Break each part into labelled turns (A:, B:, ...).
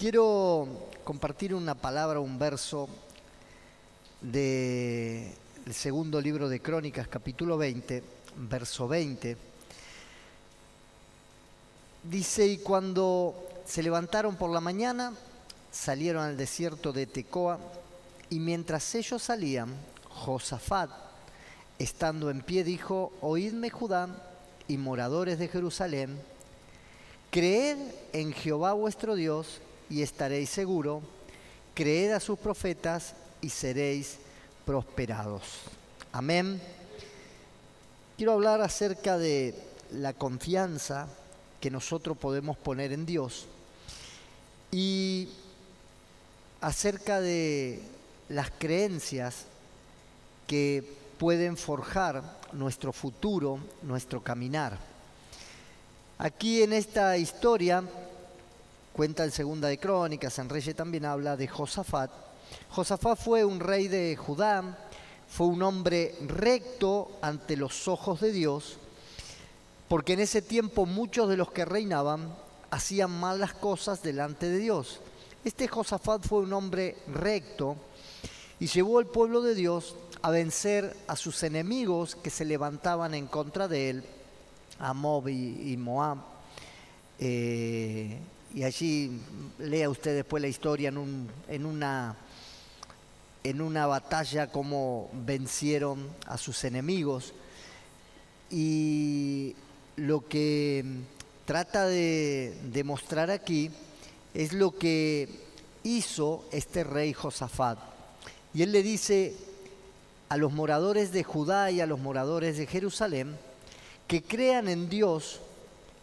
A: Quiero compartir una palabra, un verso del segundo libro de Crónicas, capítulo 20, verso 20. Dice: y cuando se levantaron por la mañana, salieron al desierto de Tecoa, y mientras ellos salían, Josafat, estando en pie, dijo: oídme, Judá y moradores de Jerusalén, creed en Jehová vuestro Dios y estaréis seguros, creed a sus profetas y seréis prosperados. Amén. Quiero hablar acerca de la confianza que nosotros podemos poner en Dios y acerca de las creencias que pueden forjar nuestro futuro, nuestro caminar. Aquí en esta historia, cuenta en Segunda de Crónicas, en Reyes también habla de Josafat. Josafat fue un rey de Judá, fue un hombre recto ante los ojos de Dios, porque en ese tiempo muchos de los que reinaban hacían malas cosas delante de Dios. Este Josafat fue un hombre recto y llevó al pueblo de Dios a vencer a sus enemigos que se levantaban en contra de él, a Moab y Moab. Y allí lea usted después la historia en una batalla, cómo vencieron a sus enemigos. Y lo que trata de demostrar aquí es lo que hizo este rey Josafat. Y él le dice a los moradores de Judá y a los moradores de Jerusalén que crean en Dios,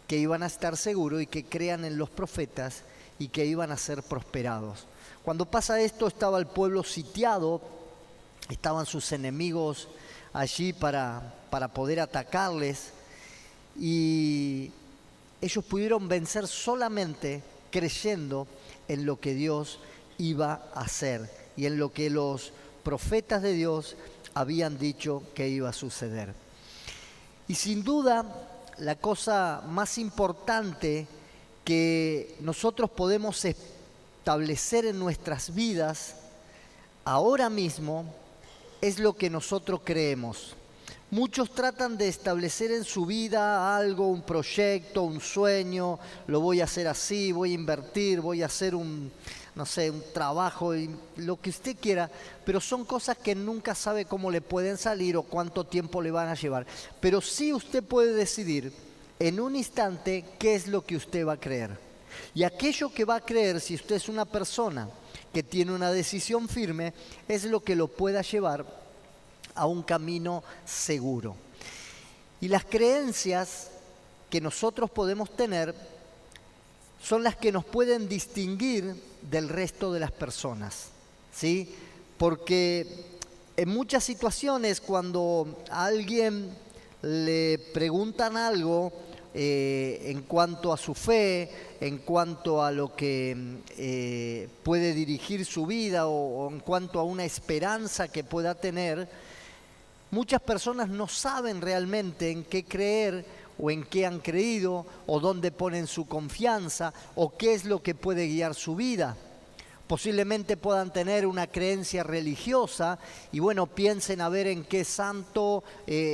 A: que iban a estar seguros, y que crean en los profetas y que iban a ser prosperados. Cuando pasa esto, estaba el pueblo sitiado, estaban sus enemigos allí para poder atacarles, y ellos pudieron vencer solamente creyendo en lo que Dios iba a hacer y en lo que los profetas de Dios habían dicho que iba a suceder. Y sin duda, la cosa más importante que nosotros podemos establecer en nuestras vidas ahora mismo es lo que nosotros creemos. Muchos tratan de establecer en su vida algo, un proyecto, un sueño: lo voy a hacer así, voy a invertir, voy a hacer un trabajo, lo que usted quiera, pero son cosas que nunca sabe cómo le pueden salir o cuánto tiempo le van a llevar. Pero sí usted puede decidir en un instante qué es lo que usted va a creer. Y aquello que va a creer, si usted es una persona que tiene una decisión firme, es lo que lo pueda llevar a un camino seguro. Y las creencias que nosotros podemos tener son las que nos pueden distinguir del resto de las personas, ¿sí? Porque en muchas situaciones, cuando a alguien le preguntan algo en cuanto a su fe, en cuanto a lo que puede dirigir su vida o en cuanto a una esperanza que pueda tener, muchas personas no saben realmente en qué creer o en qué han creído o dónde ponen su confianza o qué es lo que puede guiar su vida. Posiblemente puedan tener una creencia religiosa y piensen a ver en qué santo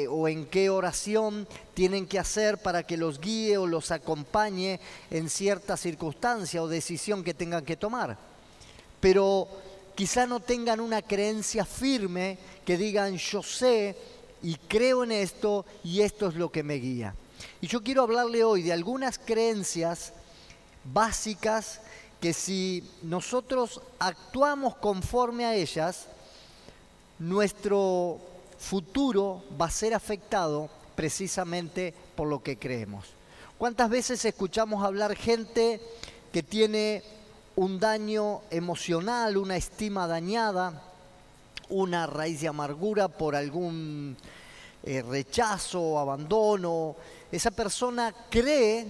A: o en qué oración tienen que hacer para que los guíe o los acompañe en cierta circunstancia o decisión que tengan que tomar. Pero quizá no tengan una creencia firme que digan: yo sé y creo en esto y esto es lo que me guía. Y yo quiero hablarle hoy de algunas creencias básicas que, si nosotros actuamos conforme a ellas, nuestro futuro va a ser afectado precisamente por lo que creemos. ¿Cuántas veces escuchamos hablar gente que tiene un daño emocional, una estima dañada, una raíz de amargura por algún rechazo o abandono? Esa persona cree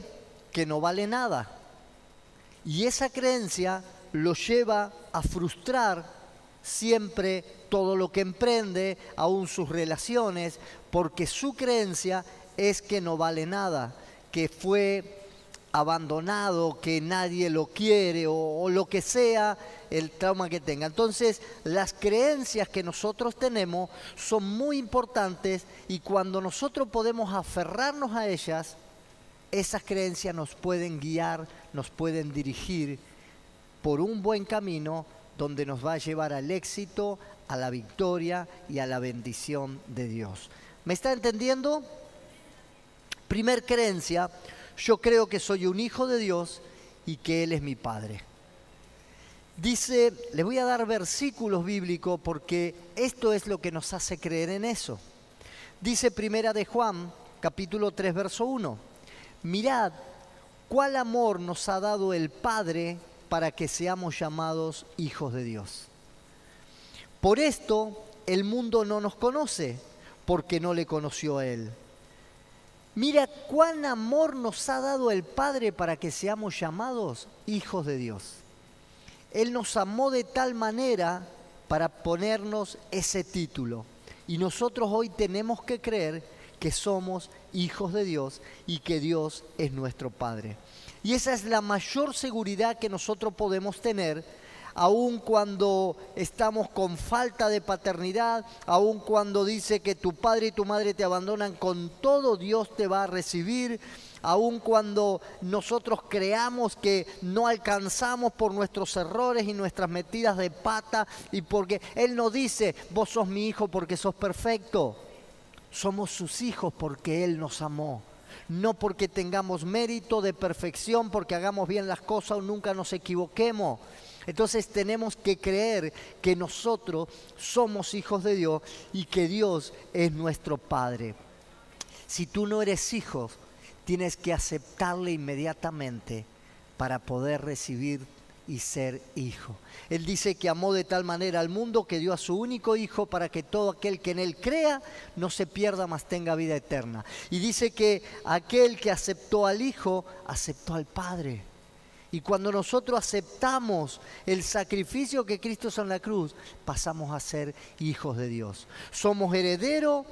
A: que no vale nada y esa creencia lo lleva a frustrar siempre todo lo que emprende, aún sus relaciones, porque su creencia es que no vale nada, que fue abandonado, que nadie lo quiere o lo que sea el trauma que tenga. Entonces, las creencias que nosotros tenemos son muy importantes y cuando nosotros podemos aferrarnos a ellas, esas creencias nos pueden guiar, nos pueden dirigir por un buen camino donde nos va a llevar al éxito, a la victoria y a la bendición de Dios. ¿Me está entendiendo? Primer creencia: yo creo que soy un hijo de Dios y que Él es mi Padre. Dice, les voy a dar versículos bíblicos porque esto es lo que nos hace creer en eso. Dice Primera de Juan, capítulo 3, verso 1. Mirad, cuál amor nos ha dado el Padre para que seamos llamados hijos de Dios. Por esto el mundo no nos conoce, porque no le conoció a Él. Mira cuán amor nos ha dado el Padre para que seamos llamados hijos de Dios. Él nos amó de tal manera para ponernos ese título. Y nosotros hoy tenemos que creer que somos hijos de Dios y que Dios es nuestro Padre. Y esa es la mayor seguridad que nosotros podemos tener, aun cuando estamos con falta de paternidad, aun cuando dice que tu padre y tu madre te abandonan, con todo Dios te va a recibir, aun cuando nosotros creamos que no alcanzamos por nuestros errores y nuestras metidas de pata, y porque Él no dice, vos sos mi hijo porque sos perfecto. Somos sus hijos porque Él nos amó. No porque tengamos mérito de perfección, porque hagamos bien las cosas o nunca nos equivoquemos. Entonces tenemos que creer que nosotros somos hijos de Dios y que Dios es nuestro Padre. Si tú no eres hijo, tienes que aceptarle inmediatamente para poder recibir y ser hijo. Él dice que amó de tal manera al mundo que dio a su único hijo para que todo aquel que en él crea no se pierda, mas tenga vida eterna. Y dice que aquel que aceptó al hijo, aceptó al Padre. Y cuando nosotros aceptamos el sacrificio que Cristo hizo en la cruz, pasamos a ser hijos de Dios. Somos herederos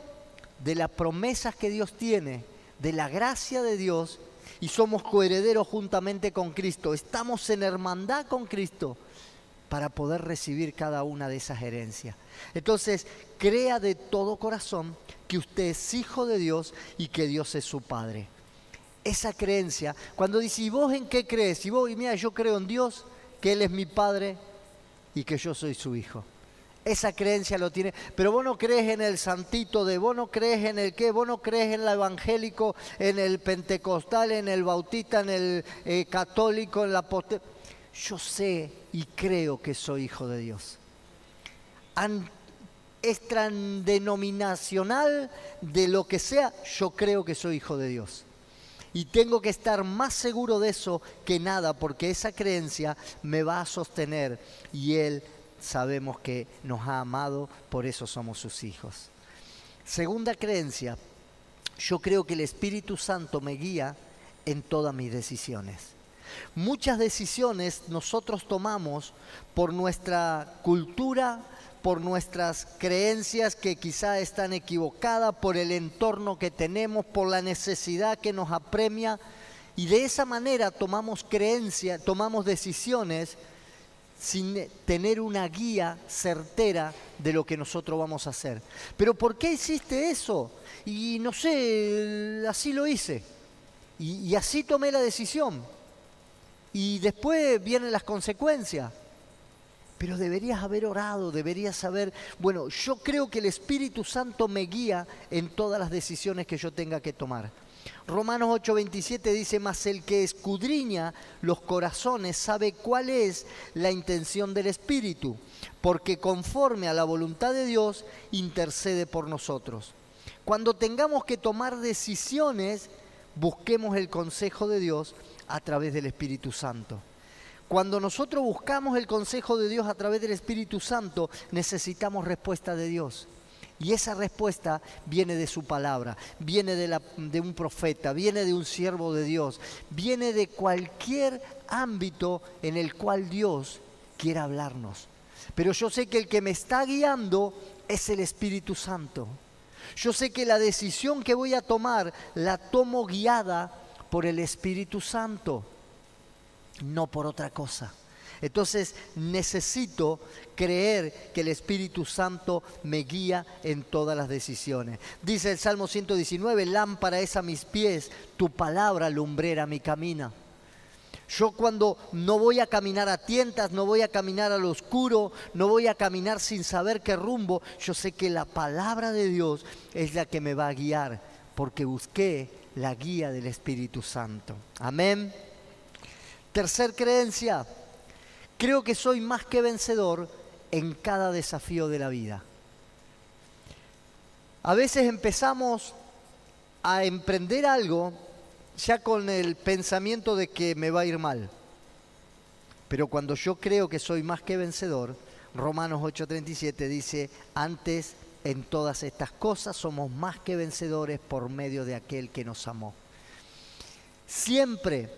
A: de las promesas que Dios tiene, de la gracia de Dios, y somos coherederos juntamente con Cristo. Estamos en hermandad con Cristo para poder recibir cada una de esas herencias. Entonces, crea de todo corazón que usted es hijo de Dios y que Dios es su Padre. Esa creencia, cuando dice, ¿y vos en qué crees? Y vos, mira, yo creo en Dios, que Él es mi Padre y que yo soy su hijo. Esa creencia lo tiene, pero vos no crees en el santito de, vos no crees en el qué, vos no crees en el evangélico, en el pentecostal, en el bautista, en el católico, en la Yo sé y creo que soy hijo de Dios. Es transdenominacional de lo que sea, yo creo que soy hijo de Dios. Y tengo que estar más seguro de eso que nada, porque esa creencia me va a sostener y Él sabemos que nos ha amado, por eso somos sus hijos. Segunda creencia, yo creo que el Espíritu Santo me guía en todas mis decisiones. Muchas decisiones nosotros tomamos por nuestra cultura, por nuestras creencias que quizá están equivocadas, por el entorno que tenemos, por la necesidad que nos apremia, y de esa manera tomamos decisiones sin tener una guía certera de lo que nosotros vamos a hacer. ¿Pero por qué hiciste eso? Y no sé, así lo hice. Y así tomé la decisión. Y después vienen las consecuencias. Pero deberías haber orado, deberías haber... Bueno, yo creo que el Espíritu Santo me guía en todas las decisiones que yo tenga que tomar. Romanos 8:27 dice, mas el que escudriña los corazones sabe cuál es la intención del Espíritu, porque conforme a la voluntad de Dios intercede por nosotros. Cuando tengamos que tomar decisiones, busquemos el consejo de Dios a través del Espíritu Santo. Cuando nosotros buscamos el consejo de Dios a través del Espíritu Santo, necesitamos respuesta de Dios. Y esa respuesta viene de su palabra, viene de un profeta, viene de un siervo de Dios, viene de cualquier ámbito en el cual Dios quiera hablarnos. Pero yo sé que el que me está guiando es el Espíritu Santo. Yo sé que la decisión que voy a tomar la tomo guiada por el Espíritu Santo, no por otra cosa. Entonces necesito creer que el Espíritu Santo me guía en todas las decisiones. Dice el Salmo 119, lámpara es a mis pies, tu palabra lumbrera mi camino. Yo cuando no voy a caminar a tientas, no voy a caminar al oscuro, no voy a caminar sin saber qué rumbo, yo sé que la palabra de Dios es la que me va a guiar, porque busqué la guía del Espíritu Santo. Amén. Tercer creencia, creo que soy más que vencedor en cada desafío de la vida. A veces empezamos a emprender algo ya con el pensamiento de que me va a ir mal. Pero cuando yo creo que soy más que vencedor, Romanos 8:37 dice, antes en todas estas cosas somos más que vencedores por medio de aquel que nos amó. Siempre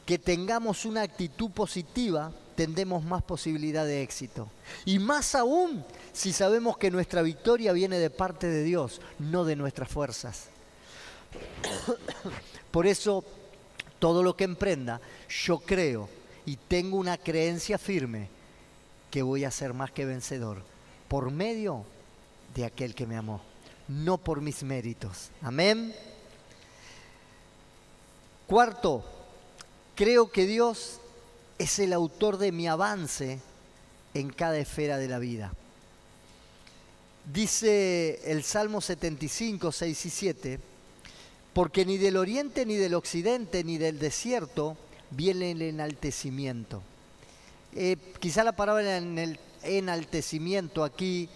A: que tengamos una actitud positiva, tendremos más posibilidad de éxito. Y más aún si sabemos que nuestra victoria viene de parte de Dios, no de nuestras fuerzas. Por eso, todo lo que emprenda, yo creo y tengo una creencia firme que voy a ser más que vencedor por medio de aquel que me amó, no por mis méritos. Amén. Cuarto, creo que Dios es el autor de mi avance en cada esfera de la vida. Dice el Salmo 75, 6 y 7, porque ni del oriente, ni del occidente, ni del desierto viene el enaltecimiento. Quizá la palabra en el enaltecimiento aquí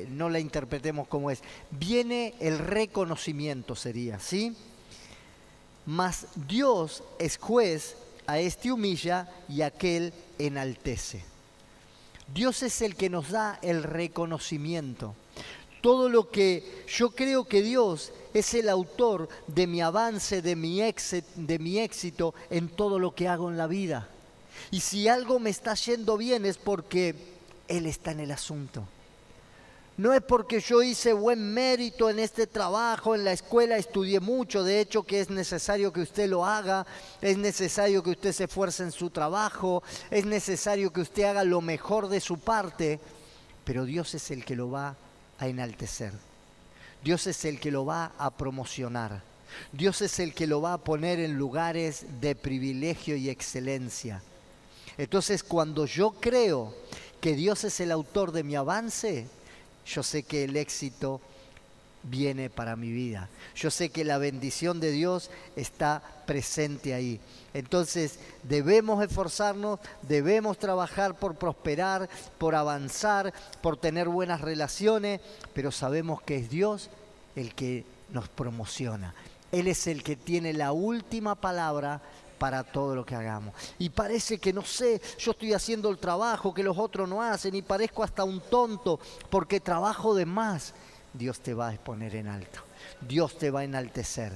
A: no la interpretemos como es. Viene el reconocimiento, sería, ¿sí? Mas Dios es juez, a este humilla y a aquel enaltece. Dios es el que nos da el reconocimiento. Todo lo que yo creo que Dios es el autor de mi avance, de mi éxito en todo lo que hago en la vida. Y si algo me está yendo bien es porque Él está en el asunto. No es porque yo hice buen mérito en este trabajo, en la escuela estudié mucho, de hecho que es necesario que usted lo haga, es necesario que usted se esfuerce en su trabajo, es necesario que usted haga lo mejor de su parte, pero Dios es el que lo va a enaltecer. Dios es el que lo va a promocionar. Dios es el que lo va a poner en lugares de privilegio y excelencia. Entonces, cuando yo creo que Dios es el autor de mi avance, yo sé que el éxito viene para mi vida. Yo sé que la bendición de Dios está presente ahí. Entonces debemos esforzarnos, debemos trabajar por prosperar, por avanzar, por tener buenas relaciones, pero sabemos que es Dios el que nos promociona. Él es el que tiene la última palabra para todo lo que hagamos. Y parece que no sé, yo estoy haciendo el trabajo que los otros no hacen y parezco hasta un tonto porque trabajo de más. Dios te va a exponer en alto. Dios te va a enaltecer.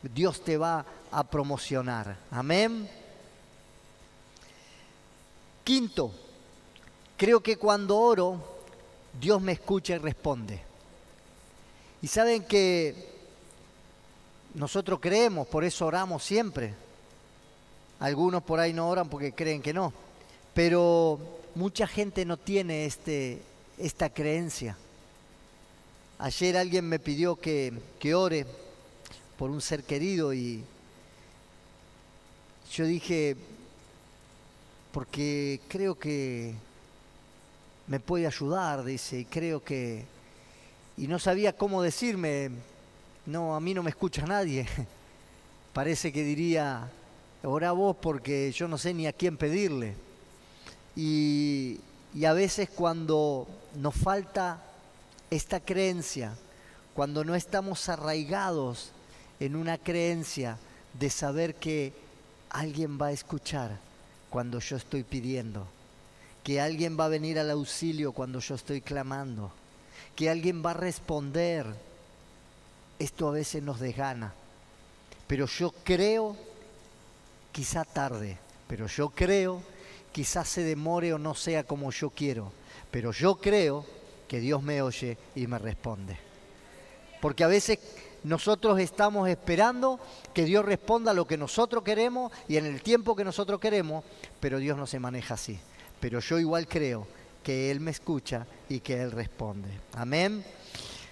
A: Dios te va a promocionar. Amén. Quinto, creo que cuando oro, Dios me escucha y responde. Y saben que nosotros creemos, por eso oramos siempre. Algunos por ahí no oran porque creen que no. Pero mucha gente no tiene esta creencia. Ayer alguien me pidió que ore por un ser querido y yo dije, porque creo que me puede ayudar, dice, y creo que... Y no sabía cómo decirme, no, a mí no me escucha nadie. Parece que diría... Orá vos porque yo no sé ni a quién pedirle. Y a veces cuando nos falta esta creencia, cuando no estamos arraigados en una creencia de saber que alguien va a escuchar cuando yo estoy pidiendo, que alguien va a venir al auxilio cuando yo estoy clamando, que alguien va a responder, esto a veces nos desgana. Pero yo creo, quizá tarde, pero yo creo, quizás se demore o no sea como yo quiero, pero yo creo que Dios me oye y me responde. Porque a veces nosotros estamos esperando que Dios responda a lo que nosotros queremos y en el tiempo que nosotros queremos, pero Dios no se maneja así. Pero yo igual creo que Él me escucha y que Él responde. Amén.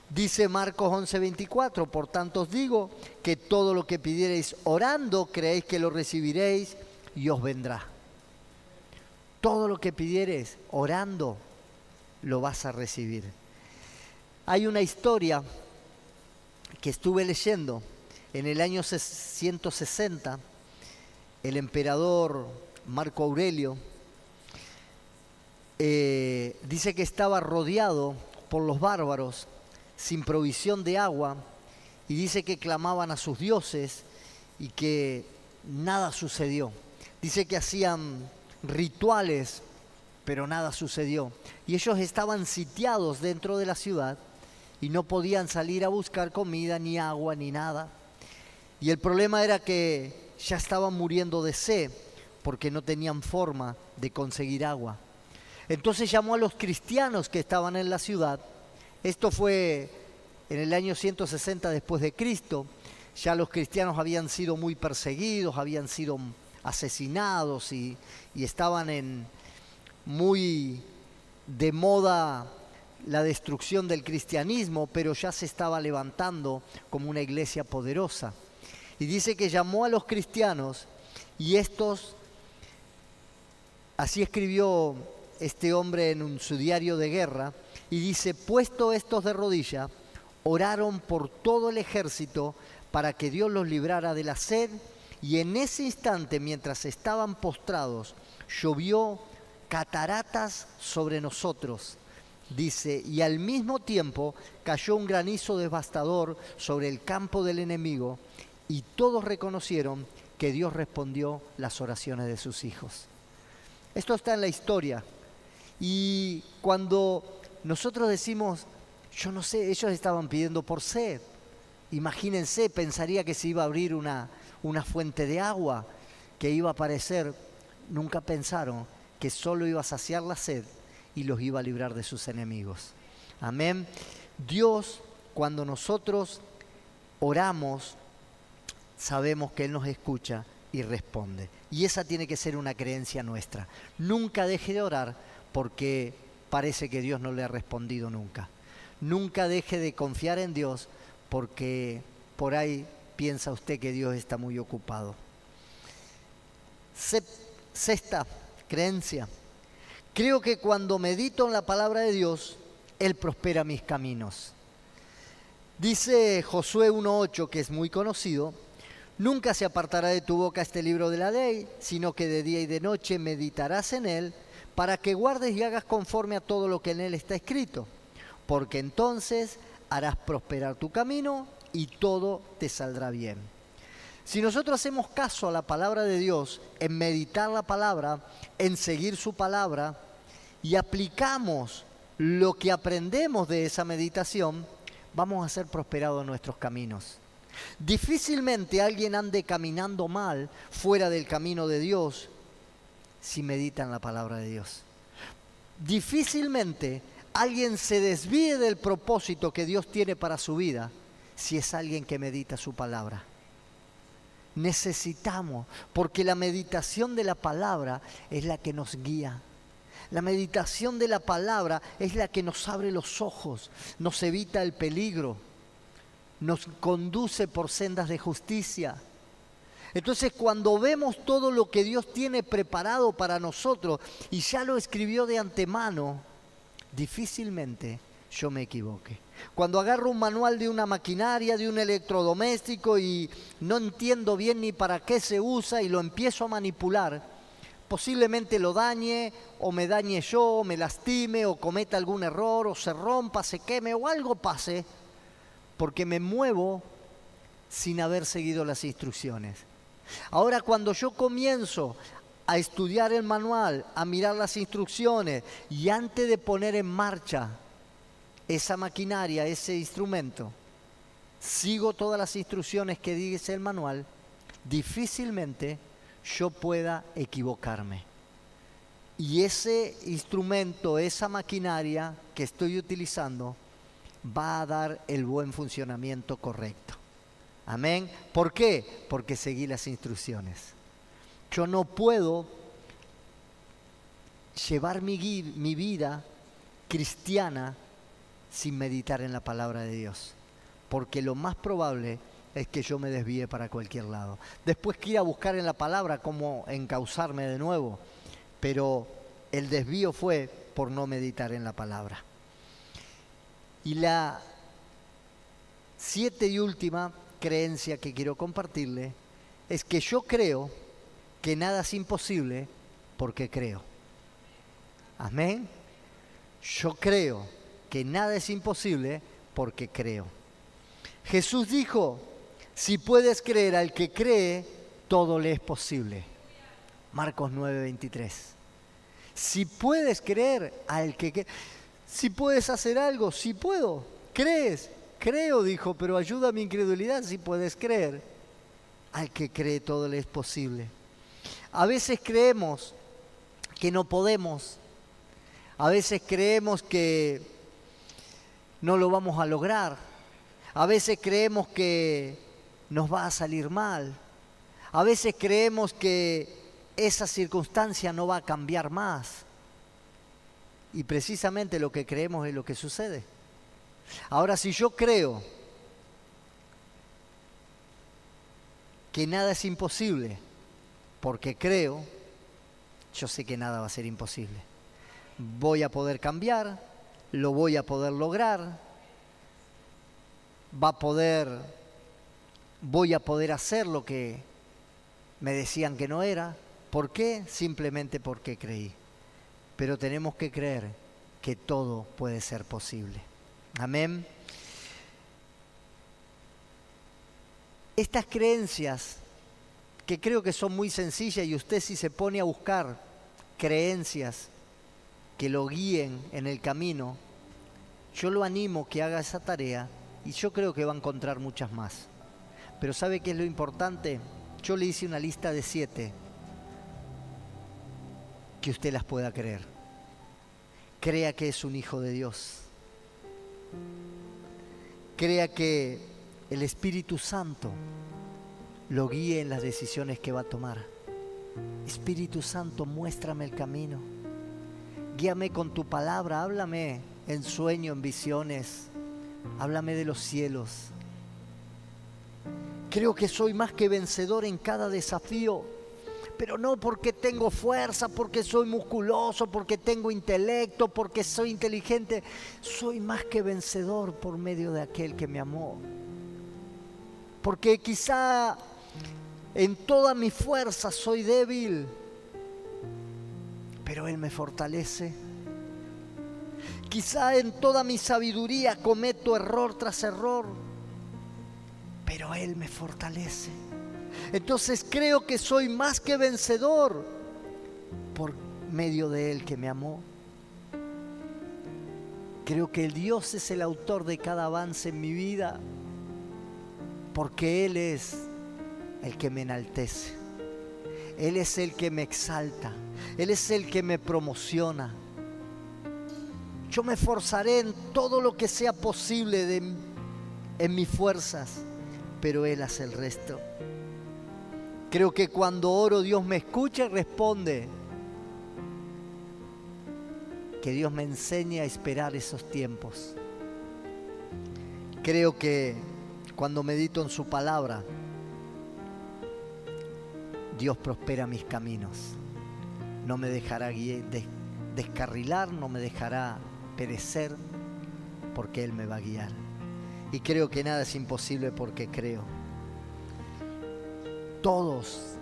A: Dice Marcos 11:24, por tanto os digo que todo lo que pidiereis orando, creéis que lo recibiréis y os vendrá. Todo lo que pidiereis orando, lo vas a recibir. Hay una historia que estuve leyendo en el año 160, el emperador Marco Aurelio dice que estaba rodeado por los bárbaros, sin provisión de agua, y dice que clamaban a sus dioses y que nada sucedió. Dice que hacían rituales, pero nada sucedió. Y ellos estaban sitiados dentro de la ciudad y no podían salir a buscar comida, ni agua, ni nada. Y el problema era que ya estaban muriendo de sed porque no tenían forma de conseguir agua. Entonces llamó a los cristianos que estaban en la ciudad. Esto fue en el año 160 después de Cristo. Ya los cristianos habían sido muy perseguidos, habían sido asesinados y estaban muy de moda la destrucción del cristianismo, pero ya se estaba levantando como una iglesia poderosa. Y dice que llamó a los cristianos y estos, así escribió este hombre en su diario de guerra, y dice, puesto estos de rodilla, oraron por todo el ejército para que Dios los librara de la sed, y en ese instante, mientras estaban postrados, llovió cataratas sobre nosotros, dice, y al mismo tiempo cayó un granizo devastador sobre el campo del enemigo, y todos reconocieron que Dios respondió las oraciones de sus hijos. Esto está en la historia. Y cuando nosotros decimos, yo no sé, ellos estaban pidiendo por sed. Imagínense, pensaría que se iba a abrir una fuente de agua, que iba a aparecer. Nunca pensaron que solo iba a saciar la sed y los iba a librar de sus enemigos. Amén. Dios, cuando nosotros oramos, sabemos que Él nos escucha y responde. Y esa tiene que ser una creencia nuestra. Nunca deje de orar porque parece que Dios no le ha respondido nunca. Nunca deje de confiar en Dios porque por ahí piensa usted que Dios está muy ocupado. Sexta creencia. Creo que cuando medito en la palabra de Dios, Él prospera mis caminos. Dice Josué 1:8, que es muy conocido, nunca se apartará de tu boca este libro de la ley, sino que de día y de noche meditarás en él, para que guardes y hagas conforme a todo lo que en él está escrito, porque entonces harás prosperar tu camino y todo te saldrá bien. Si nosotros hacemos caso a la palabra de Dios, en meditar la palabra, en seguir su palabra, y aplicamos lo que aprendemos de esa meditación, vamos a ser prosperados en nuestros caminos. Difícilmente alguien ande caminando mal fuera del camino de Dios si medita en la palabra de Dios. Difícilmente alguien se desvíe del propósito que Dios tiene para su vida si es alguien que medita su palabra. Necesitamos, porque la meditación de la palabra es la que nos guía. La meditación de la palabra es la que nos abre los ojos, nos evita el peligro, nos conduce por sendas de justicia. Entonces, cuando vemos todo lo que Dios tiene preparado para nosotros y ya lo escribió de antemano, difícilmente yo me equivoque. Cuando agarro un manual de una maquinaria, de un electrodoméstico y no entiendo bien ni para qué se usa y lo empiezo a manipular, posiblemente lo dañe o me dañe yo, o me lastime o cometa algún error o se rompa, se queme o algo pase porque me muevo sin haber seguido las instrucciones. Ahora, cuando yo comienzo a estudiar el manual, a mirar las instrucciones y antes de poner en marcha esa maquinaria, ese instrumento, sigo todas las instrucciones que dice el manual, difícilmente yo pueda equivocarme. Y ese instrumento, esa maquinaria que estoy utilizando, va a dar el buen funcionamiento correcto. Amén. ¿Por qué? Porque seguí las instrucciones. Yo no puedo llevar mi vida cristiana sin meditar en la palabra de Dios, porque lo más probable es que yo me desvíe para cualquier lado. Después quiera buscar en la palabra cómo encauzarme de nuevo, pero el desvío fue por no meditar en la palabra. Y la 7 y última creencia que quiero compartirle es que yo creo que nada es imposible porque creo. Amén. Yo creo que nada es imposible porque creo. Jesús dijo, si puedes creer al que cree, todo le es posible. Marcos 9:23. Si puedes creer al que cree, si puedes hacer algo, si puedo, crees. Creo, dijo, pero ayuda a mi incredulidad. Si puedes creer, al que cree todo le es posible. A veces creemos que no podemos. A veces creemos que no lo vamos a lograr. A veces creemos que nos va a salir mal. A veces creemos que esa circunstancia no va a cambiar más. Y precisamente lo que creemos es lo que sucede. Ahora, si yo creo que nada es imposible, porque creo, yo sé que nada va a ser imposible. Voy a poder cambiar, lo voy a poder lograr, voy a poder hacer lo que me decían que no era. ¿Por qué? Simplemente porque creí. Pero tenemos que creer que todo puede ser posible. Amén. Estas creencias, que creo que son muy sencillas, y usted si se pone a buscar creencias que lo guíen en el camino, yo lo animo que haga esa tarea y yo creo que va a encontrar muchas más. Pero ¿sabe qué es lo importante? Yo le hice una lista de 7 que usted las pueda creer. Crea que es un hijo de Dios. Crea que el Espíritu Santo lo guíe en las decisiones que va a tomar. Espíritu Santo, muéstrame el camino. Guíame con tu palabra, háblame en sueño, en visiones. Háblame de los cielos. Creo que soy más que vencedor en cada desafío, pero no porque tengo fuerza, porque soy musculoso, porque tengo intelecto, porque soy inteligente. Soy más que vencedor por medio de aquel que me amó. Porque quizá en toda mi fuerza soy débil, pero Él me fortalece. Quizá en toda mi sabiduría cometo error tras error, pero Él me fortalece. Entonces creo que soy más que vencedor por medio de Él que me amó. Creo que el Dios es el autor de cada avance en mi vida, porque Él es el que me enaltece. Él es el que me exalta. Él es el que me promociona. Yo me esforzaré en todo lo que sea posible en mis fuerzas, pero Él hace el resto. Creo que cuando oro Dios me escucha y responde. Que Dios me enseñe a esperar esos tiempos. Creo que cuando medito en su palabra, Dios prospera mis caminos. No me dejará descarrilar, no me dejará perecer, porque Él me va a guiar. Y creo que nada es imposible porque creo. Todos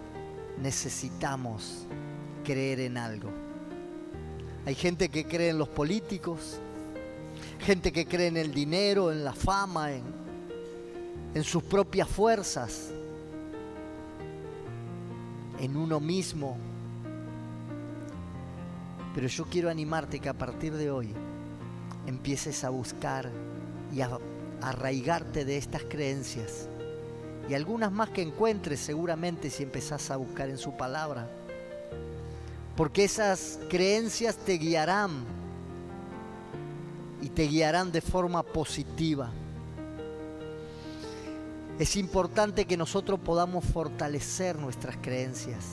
A: necesitamos creer en algo. Hay gente que cree en los políticos, gente que cree en el dinero, en la fama, en sus propias fuerzas, en uno mismo. Pero yo quiero animarte que a partir de hoy empieces a buscar y a arraigarte de estas creencias. Y algunas más que encuentres seguramente si empezás a buscar en su palabra. Porque esas creencias te guiarán y te guiarán de forma positiva. es importante que nosotros podamos fortalecer nuestras creencias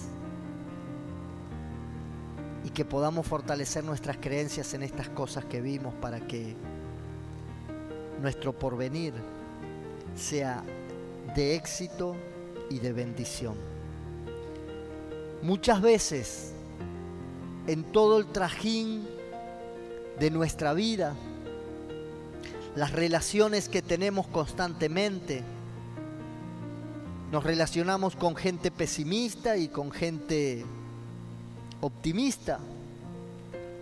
A: y que podamos fortalecer nuestras creencias en estas cosas que vimos para que nuestro porvenir sea de éxito y de bendición. Muchas veces, en todo el trajín de nuestra vida, las relaciones que tenemos constantemente, nos relacionamos con gente pesimista y con gente optimista.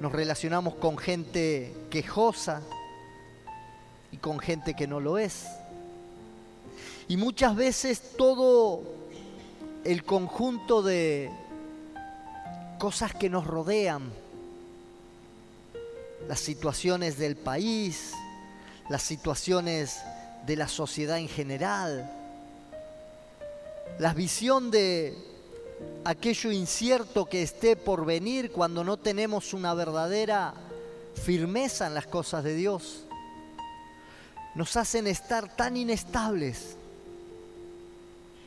A: Nos relacionamos con gente quejosa y con gente que no lo es. Y muchas veces todo el conjunto de cosas que nos rodean, las situaciones del país, las situaciones de la sociedad en general, la visión de aquello incierto que esté por venir cuando no tenemos una verdadera firmeza en las cosas de Dios, nos hacen estar tan inestables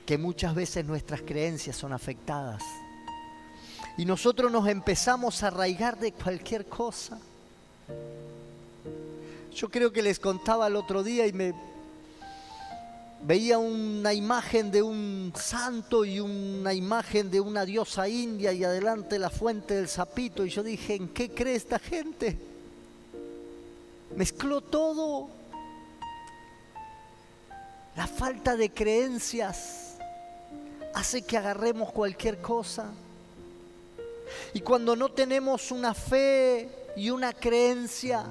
A: que muchas veces nuestras creencias son afectadas. Y nosotros nos empezamos a arraigar de cualquier cosa. Yo creo que les contaba el otro día y veía una imagen de un santo y una imagen de una diosa india y adelante la fuente del sapito. Y yo dije, ¿en qué cree esta gente? Mezcló todo. La falta de creencias hace que agarremos cualquier cosa. Y cuando no tenemos una fe y una creencia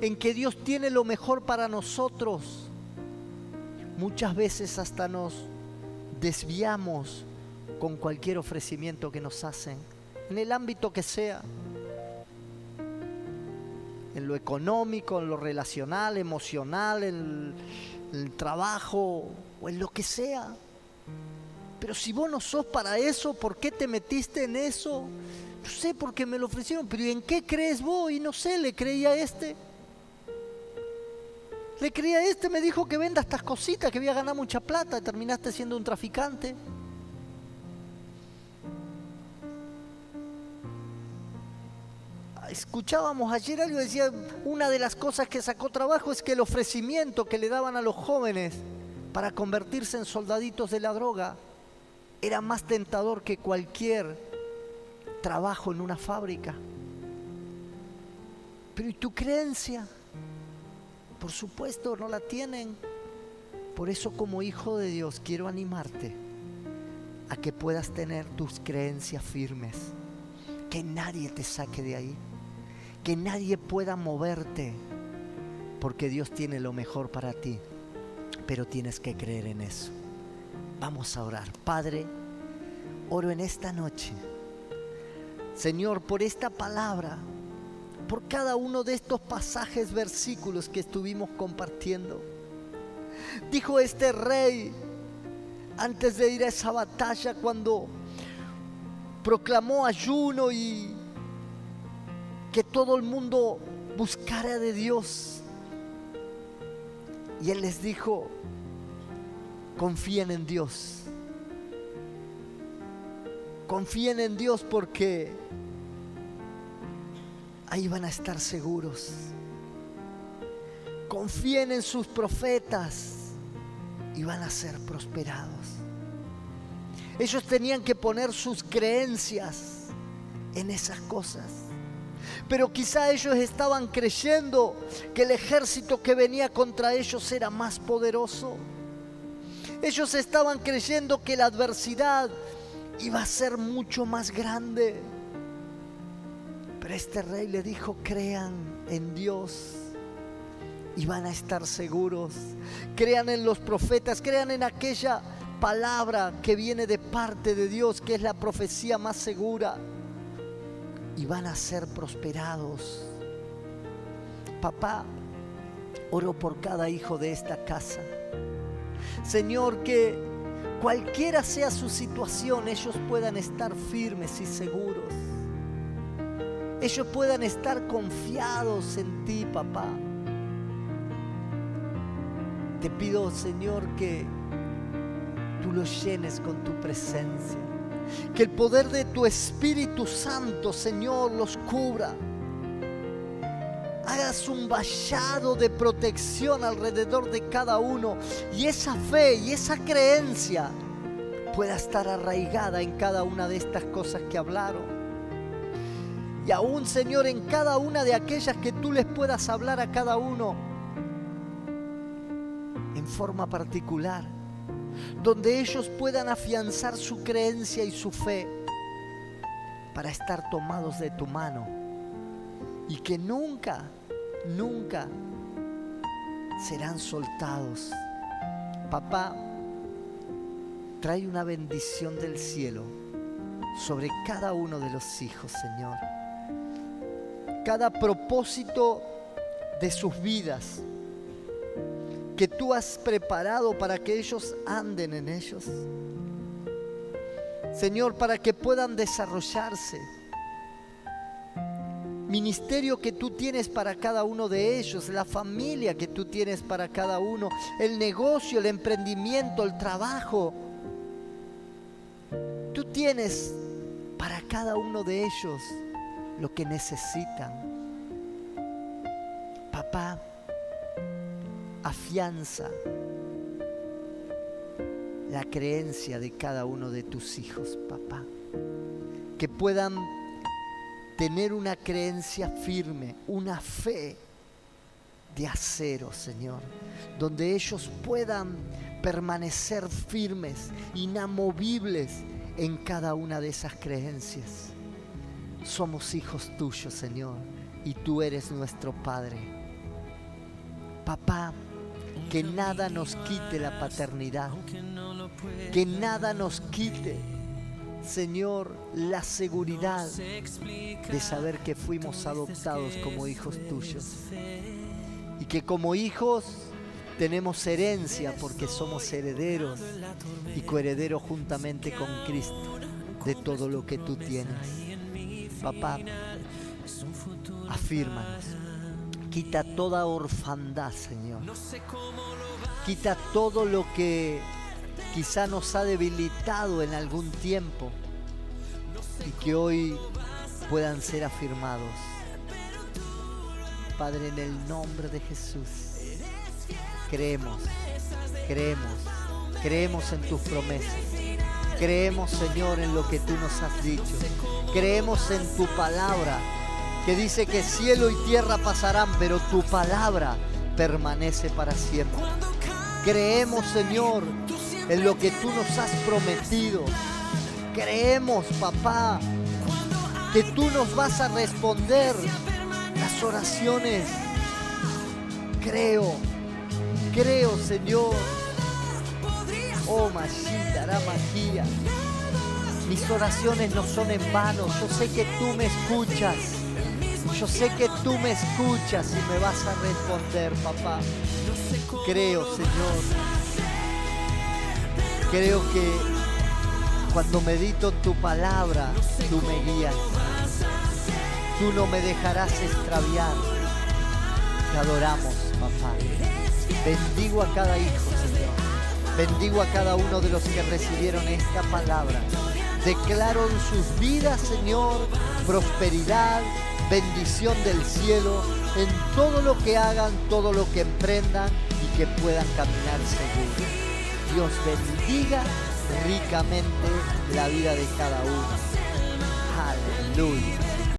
A: en que Dios tiene lo mejor para nosotros, muchas veces hasta nos desviamos con cualquier ofrecimiento que nos hacen, en el ámbito que sea, en lo económico, en lo relacional, emocional, en el trabajo o en lo que sea. Pero si vos no sos para eso, ¿por qué te metiste en eso? No sé, porque me lo ofrecieron, pero ¿y en qué crees vos? Y no sé, le creía a este. Me dijo que venda estas cositas, que voy a ganar mucha plata, terminaste siendo un traficante. Escuchábamos ayer algo, decía, una de las cosas que sacó trabajo es que el ofrecimiento que le daban a los jóvenes para convertirse en soldaditos de la droga era más tentador que cualquier trabajo en una fábrica. Pero ¿y tu creencia? Por supuesto, no la tienen. Por eso, como hijo de Dios, quiero animarte a que puedas tener tus creencias firmes. Que nadie te saque de ahí. Que nadie pueda moverte. Porque Dios tiene lo mejor para ti. Pero tienes que creer en eso. Vamos a orar. Padre, oro en esta noche, Señor, por esta palabra, por cada uno de estos pasajes, versículos que estuvimos compartiendo. Dijo este rey, antes de ir a esa batalla, cuando proclamó ayuno y que todo el mundo buscara de Dios, y él les dijo, confíen en Dios. Confíen en Dios porque ahí van a estar seguros. Confíen en sus profetas y van a ser prosperados. Ellos tenían que poner sus creencias en esas cosas. Pero quizá ellos estaban creyendo que el ejército que venía contra ellos era más poderoso. Ellos estaban creyendo que la adversidad iba a ser mucho más grande. Pero este rey le dijo, crean en Dios y van a estar seguros. Crean en los profetas, crean en aquella palabra que viene de parte de Dios, que es la profecía más segura, y van a ser prosperados. Papá, oro por cada hijo de esta casa. Señor, que cualquiera sea su situación, ellos puedan estar firmes y seguros. Ellos puedan estar confiados en ti, papá. Te pido, Señor, que tú los llenes con tu presencia. Que el poder de tu Espíritu Santo, Señor, los cubra. Hagas un vallado de protección alrededor de cada uno, y esa fe y esa creencia pueda estar arraigada en cada una de estas cosas que hablaron. Y aún, Señor, en cada una de aquellas que tú les puedas hablar a cada uno en forma particular, donde ellos puedan afianzar su creencia y su fe para estar tomados de tu mano, y que nunca serán soltados. Papá, trae una bendición del cielo sobre cada uno de los hijos, Señor. Cada propósito de sus vidas que tú has preparado para que ellos anden en ellos, Señor, para que puedan desarrollarse. Ministerio que tú tienes para cada uno de ellos, la familia que tú tienes para cada uno, el negocio, el emprendimiento, el trabajo. Tú tienes para cada uno de ellos lo que necesitan. Papá, afianza la creencia de cada uno de tus hijos, papá. Que puedan tener una creencia firme, una fe de acero, Señor, donde ellos puedan permanecer firmes, inamovibles en cada una de esas creencias. Somos hijos tuyos, Señor, y tú eres nuestro Padre. Papá, que nada nos quite la paternidad, que nada nos quite, Señor, la seguridad de saber que fuimos adoptados como hijos tuyos, y que como hijos tenemos herencia porque somos herederos y coherederos juntamente con Cristo de todo lo que tú tienes. Papá, afírmanos. Quita toda orfandad, Señor. Quita todo lo que quizá nos ha debilitado en algún tiempo, y que hoy puedan ser afirmados. Padre, en el nombre de Jesús, creemos en tus promesas. Creemos, Señor, en lo que tú nos has dicho. Creemos en tu palabra, que dice que cielo y tierra pasarán, pero tu palabra permanece para siempre. Creemos, Señor, en lo que tú nos has prometido. Creemos, papá, que tú nos vas a responder las oraciones. Creo, Señor. Oh, Mashita, Ramajía. Mis oraciones no son en vano. Yo sé que tú me escuchas. Yo sé que tú me escuchas y me vas a responder, papá. Creo, Señor. Creo que cuando medito en tu palabra, tú me guías. Tú no me dejarás extraviar. Te adoramos, papá. Bendigo a cada hijo, Señor. Bendigo a cada uno de los que recibieron esta palabra. Declaro en sus vidas, Señor, prosperidad, bendición del cielo, en todo lo que hagan, todo lo que emprendan, y que puedan caminar seguros. Dios bendiga ricamente la vida de cada uno. Aleluya.